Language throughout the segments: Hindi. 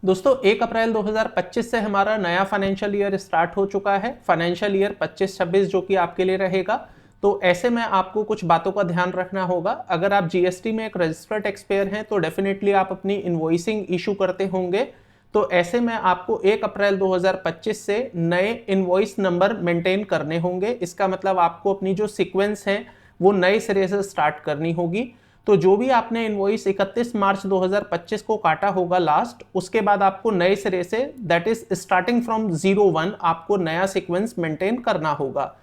दोस्तों 1 अप्रैल 2025 से हमारा नया फाइनेंशियल ईयर स्टार्ट हो चुका है। फाइनेंशियल ईयर 25-26 जो कि आपके लिए रहेगा। तो ऐसे में आपको कुछ बातों का ध्यान रखना होगा। अगर आप जीएसटी में एक रजिस्टर्ड टैक्स पेयर हैं तो डेफिनेटली आप अपनी इनवॉइसिंग इशू करते होंगे। तो ऐसे में आपको 1 अप्रैल 2025 से नए इनवॉइस नंबर मेंटेन करने होंगे। इसका मतलब आपको अपनी जो सीक्वेंस है वो नए सिरे से स्टार्ट करनी होगी। तो जो भी आपने इनवॉइस 31 मार्च 2025 को काटा होगा लास्ट, उसके बाद आपको नए सिरे say that is starting from 01 आपको नया सीक्वेंस मेंटेन करना होगा।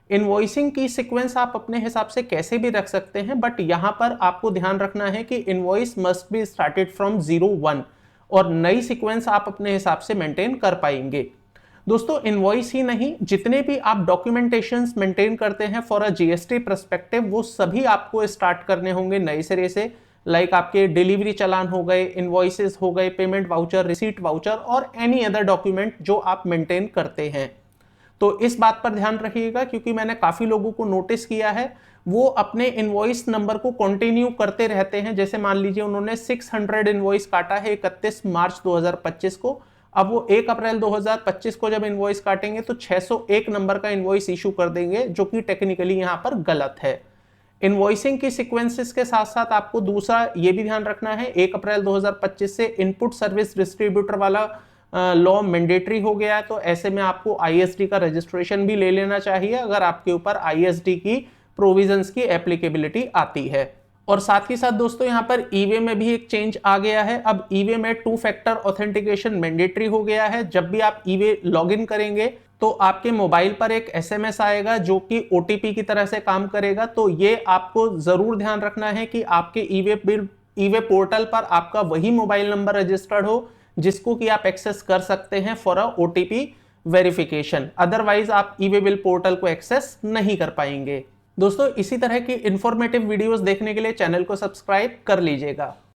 इनवॉइसिंग की सीक्वेंस आप अपने हिसाब से कैसे भी रख सकते हैं, बट यहां पर आपको ध्यान रखना है कि invoice must be started from 01 और नई सीक्वेंस आप अपने हिसाब से मेंटेन कर पाएंगे। दोस्तों इनवॉइस ही नहीं, जितने भी आप डॉक्यूमेंटेशंस मेंटेन करते हैं फॉर अ जीएसटी पर्सपेक्टिव वो सभी आपको स्टार्ट करने होंगे नए सिरे से। लाइक आपके डिलीवरी चालान हो गए, इनवॉइसेस हो गए, पेमेंट वाउचर, रिसीट वाउचर और एनी अदर डॉक्यूमेंट जो आप मेंटेन करते हैं। तो इस बात पर ध्यान रखिएगा क्योंकि मैंने काफी लोगों को नोटिस किया है वो अपने इनवॉइस नंबर को कंटिन्यू करते रहते हैं। जैसे मान लीजिए उन्होंने 600 इनवॉइस काटा है 31 मार्च 2025 को, अब वो 1 अप्रैल 2025 को जब इनवॉइस काटेंगे तो 601 नंबर का इनवॉइस इशू कर देंगे, जो कि टेक्निकली यहां पर गलत है। इनवॉइसिंग की सीक्वेंसेस के साथ साथ आपको दूसरा ये भी ध्यान रखना है 1 अप्रैल 2025 से इनपुट सर्विस डिस्ट्रीब्यूटर वाला लॉ मैंडेटरी हो गया है। तो ऐसे में आपको आईएसडी का रजिस्ट्रेशन भी ले लेना चाहिए अगर आपके ऊपर आईएसडी की प्रोविजंस की एप्लीकेबिलिटी आती है। और साथ ही साथ दोस्तों यहाँ पर ईवे में भी एक चेंज आ गया है। अब ईवे में 2 फैक्टर ऑथेंटिकेशन मैंडेटरी हो गया है। जब भी आप ईवे लॉगिन करेंगे तो आपके मोबाइल पर एक एसएमएस आएगा जो कि ओटीपी की तरह से काम करेगा। तो ये आपको जरूर ध्यान रखना है कि आपके ईवे पोर्टल पर आपका वही मोबाइल नंबर रजिस्टर्ड हो जिसको कि आप एक्सेस कर सकते हैं for a OTP verification. Otherwise आप ईवे बिल पोर्टल को एक्सेस नहीं कर पाएंगे। दोस्तों इसी तरह की इंफॉर्मेटिव वीडियोस देखने के लिए चैनल को सब्सक्राइब कर लीजिएगा।